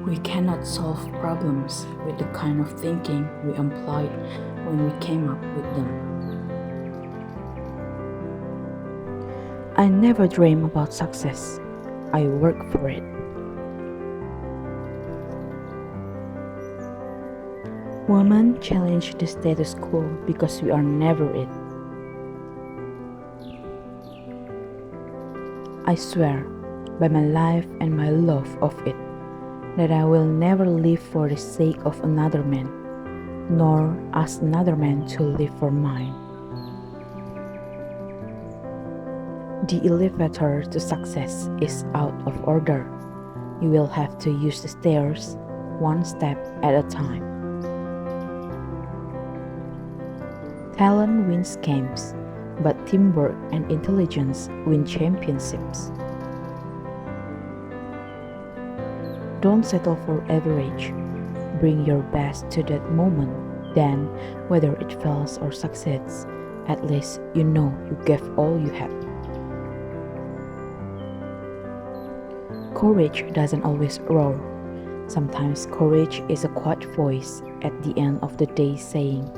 We cannot solve problems with the kind of thinking we employed when we came up with them. I never dream about success. I work for it. Women challenge the status quo because we are never it. I swear, by my life and my love of it, that I will never live for the sake of another man, nor ask another man to live for mine. The elevator to success is out of order. You will have to use the stairs one step at a time. Talent wins games, but teamwork and intelligence win championships. Don't settle for average. Bring your best to that moment. Then, whether it fails or succeeds, at least you know you gave all you had. Courage doesn't always roar. Sometimes courage is a quiet voice at the end of the day saying,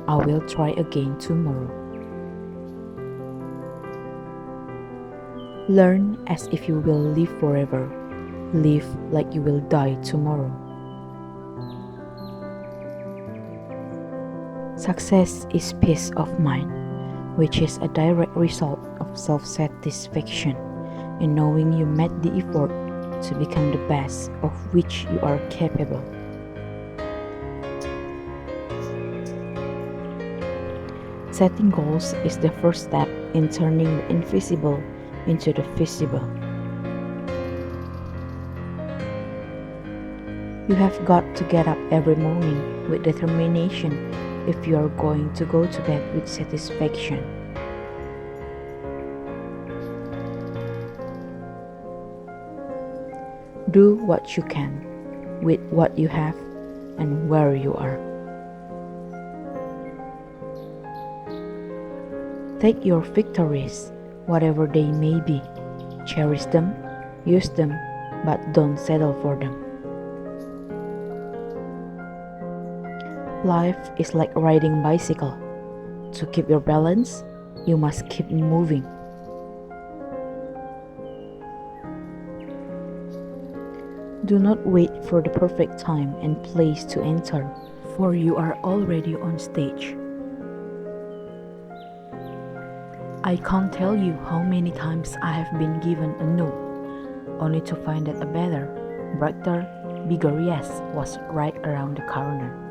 I will try again tomorrow. Learn as if you will live forever. Live like you will die tomorrow. Success is peace of mind, which is a direct result of self-satisfaction in knowing you made the effort to become the best of which you are capable. Setting goals is the first step in turning the invisible into the visible. You have got to get up every morning with determination if you are going to go to bed with satisfaction. Do what you can with what you have and where you are. Take your victories, whatever they may be. Cherish them, use them, but don't settle for them. Life is like riding a bicycle. To keep your balance, you must keep moving. Do not wait for the perfect time and place to enter, for you are already on stage. I can't tell you how many times I have been given a no, only to find that a better, brighter, bigger yes was right around the corner.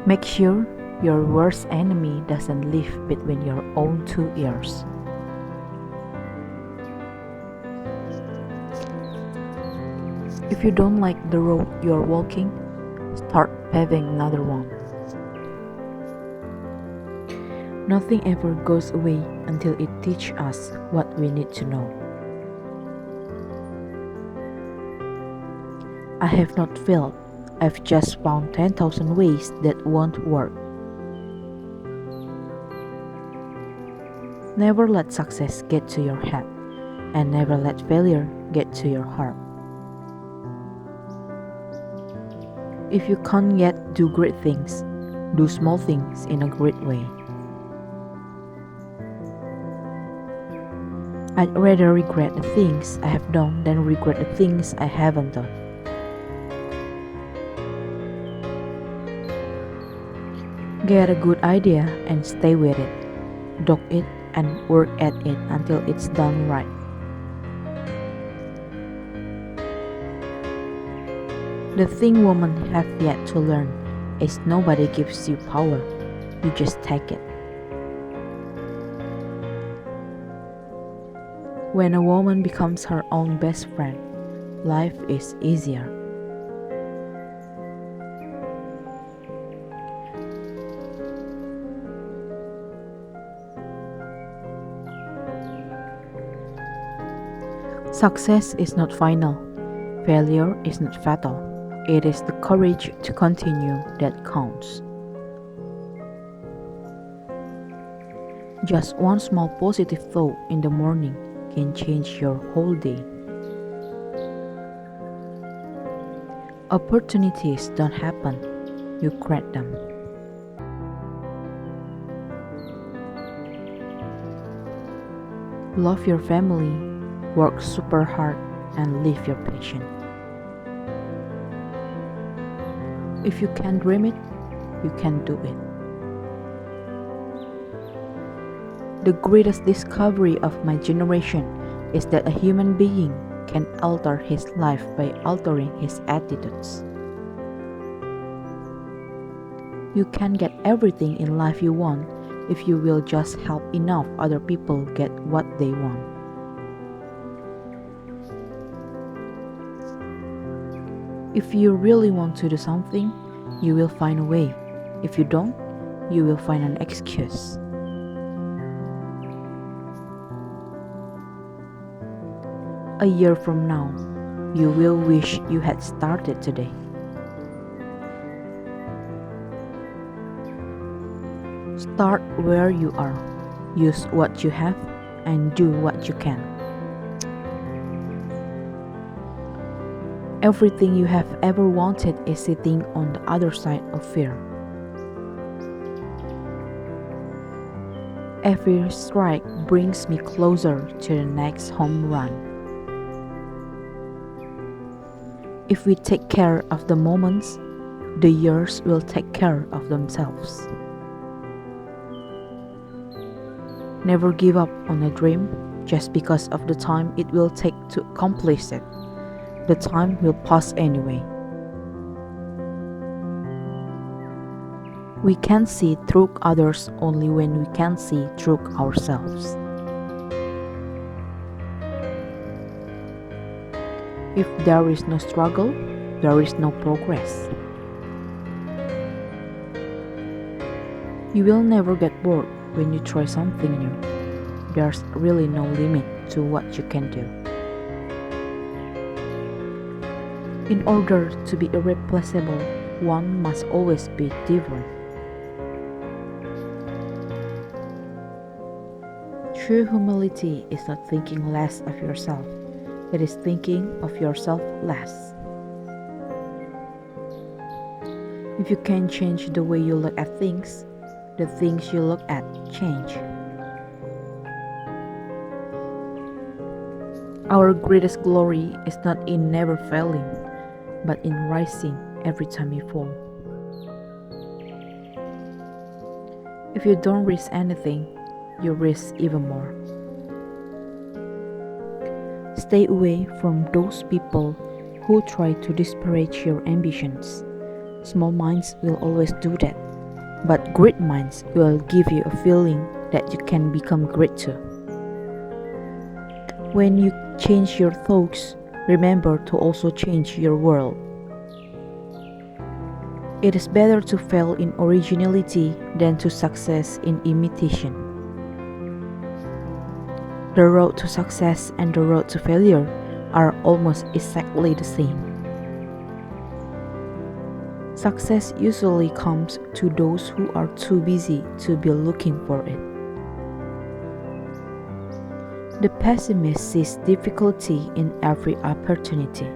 Make sure your worst enemy doesn't live between your own two ears. If you don't like the road you're walking, start paving another one. Nothing ever goes away until it teaches us what we need to know. I have not failed. I've just found 10,000 ways that won't work. Never let success get to your head, and never let failure get to your heart. If you can't yet do great things, do small things in a great way. I'd rather regret the things I have done than regret the things I haven't done. Get a good idea and stay with it. Dog it and work at it until it's done right. The thing women have yet to learn is nobody gives you power, you just take it. When a woman becomes her own best friend, life is easier. Success is not final. Failure is not fatal. It is the courage to continue that counts. Just one small positive thought in the morning can change your whole day. Opportunities don't happen, you create them. Love your family, work super hard, and live your passion. If you can dream it, you can do it. The greatest discovery of my generation is that a human being can alter his life by altering his attitudes. You can get everything in life you want if you will just help enough other people get what they want. If you really want to do something, you will find a way. If you don't, you will find an excuse. A year from now, you will wish you had started today. Start where you are, use what you have, and do what you can. Everything you have ever wanted is sitting on the other side of fear. Every strike brings me closer to the next home run. If we take care of the moments, the years will take care of themselves. Never give up on a dream just because of the time it will take to accomplish it. The time will pass anyway. We can see through others only when we can see through ourselves. If there is no struggle, there is no progress. You will never get bored when you try something new. There's really no limit to what you can do. In order to be irreplaceable, one must always be different. True humility is not thinking less of yourself, it is thinking of yourself less. If you can change the way you look at things, the things you look at change. Our greatest glory is not in never failing, but in rising every time you fall. If you don't risk anything, you risk even more. Stay away from those people who try to disparage your ambitions. Small minds will always do that, but great minds will give you a feeling that you can become great too. When you change your thoughts, remember to also change your world. It is better to fail in originality than to success in imitation. The road to success and the road to failure are almost exactly the same. Success usually comes to those who are too busy to be looking for it. The pessimist sees difficulty in every opportunity.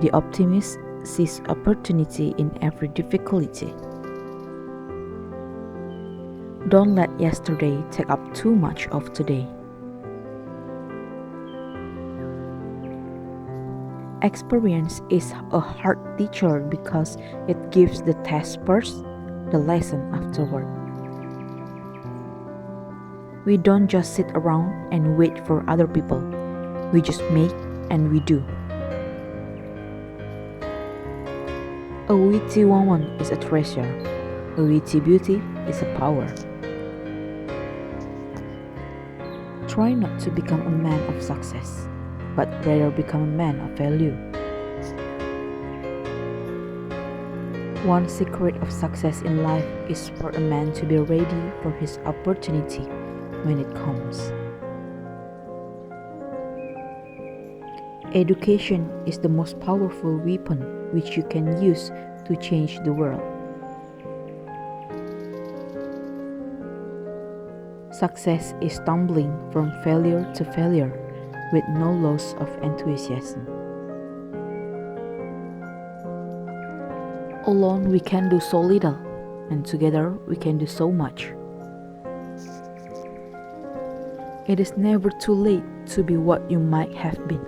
The optimist sees opportunity in every difficulty. Don't let yesterday take up too much of today. Experience is a hard teacher because it gives the test first, the lesson afterward. We don't just sit around and wait for other people. We just make and we do. A witty woman is a treasure. A witty beauty is a power. Try not to become a man of success, but rather become a man of value. One secret of success in life is for a man to be ready for his opportunity when it comes. Education is the most powerful weapon which you can use to change the world. Success is stumbling from failure to failure, with no loss of enthusiasm. Alone we can do so little, and together we can do so much. It is never too late to be what you might have been.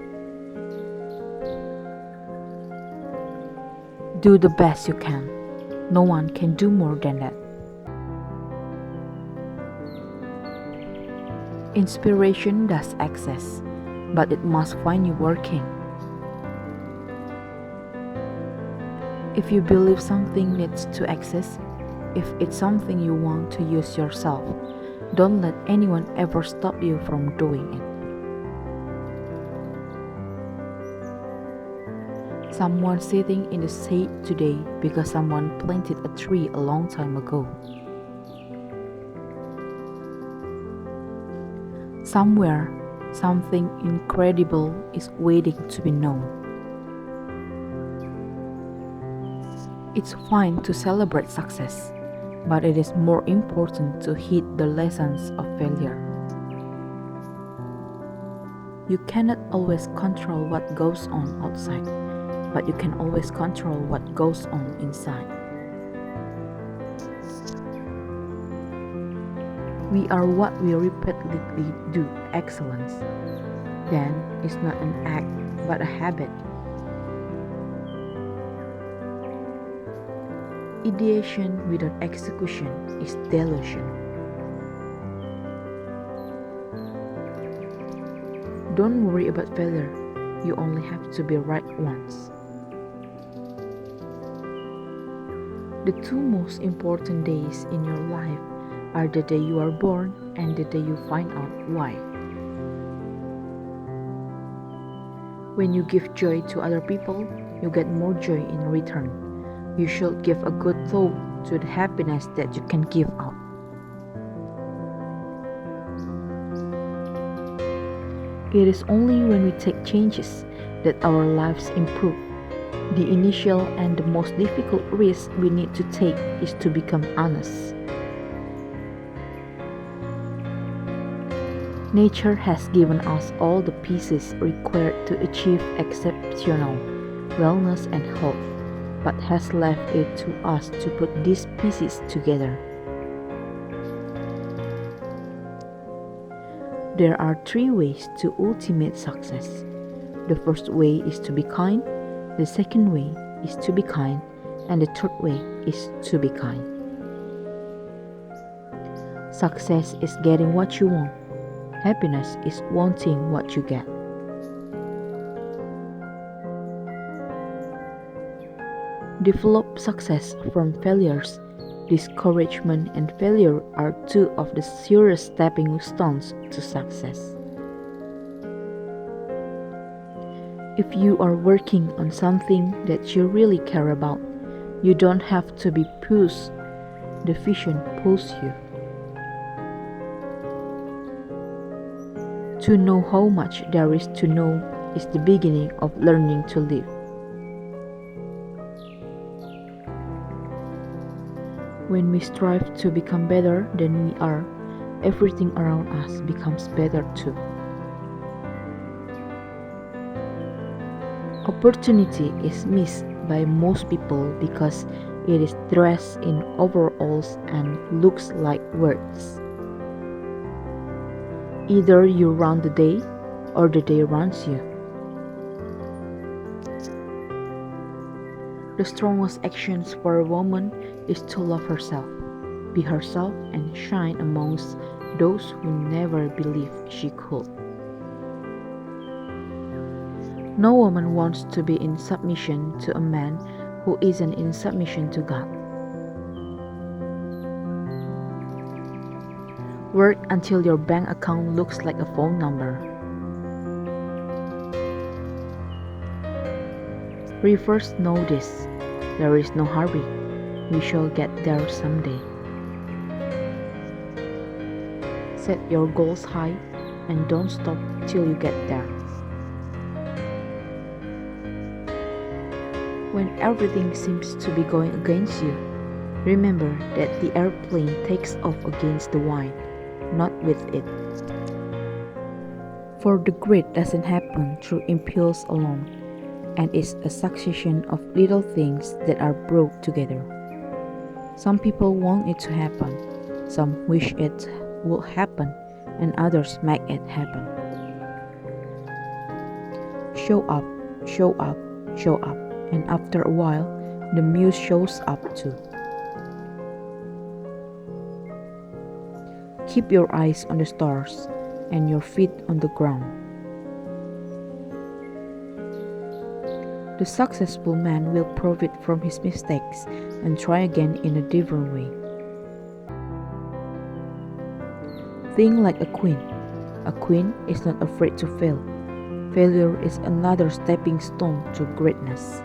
Do the best you can. No one can do more than that. Inspiration does exist, but it must find you working. If you believe something needs to exist, if it's something you want to use yourself, don't let anyone ever stop you from doing it. Someone sitting in the shade today because someone planted a tree a long time ago. Somewhere, something incredible is waiting to be known. It's fine to celebrate success, but it is more important to heed the lessons of failure. You cannot always control what goes on outside, but you can always control what goes on inside. We are what we repeatedly do. Excellence, then, is not an act, but a habit. Ideation without execution is delusion. Don't worry about failure. You only have to be right once. The two most important days in your life are the day you are born and the day you find out why. When you give joy to other people, you get more joy in return. You should give a good thought to the happiness that you can give out. It is only when we take changes that our lives improve. The initial and the most difficult risk we need to take is to become honest. Nature has given us all the pieces required to achieve exceptional wellness and health, but has left it to us to put these pieces together. There are 3 ways to ultimate success. The first way is to be kind, the second way is to be kind, and the third way is to be kind. Success is getting what you want. Happiness is wanting what you get. Develop success from failures. Discouragement and failure are 2 of the serious stepping stones to success. If you are working on something that you really care about, you don't have to be pushed. The vision pulls you. To know how much there is to know is the beginning of learning to live. When we strive to become better than we are, everything around us becomes better too. Opportunity is missed by most people because it is dressed in overalls and looks like words. Either you run the day or the day runs you. The strongest actions for a woman is to love herself, be herself, and shine amongst those who never believed she could. No woman wants to be in submission to a man who isn't in submission to God. Work until your bank account looks like a phone number. Reverse know this. There is no hurry. We shall get there someday. Set your goals high and don't stop till you get there. When everything seems to be going against you, remember that the airplane takes off against the wind, not with it. For the great doesn't happen through impulse alone, and is a succession of little things that are brought together. Some people want it to happen, some wish it would happen, and others make it happen. Show up, show up, show up, and after a while, the muse shows up too. Keep your eyes on the stars and your feet on the ground. The successful man will profit from his mistakes and try again in a different way. Think like a queen. A queen is not afraid to fail. Failure is another stepping stone to greatness.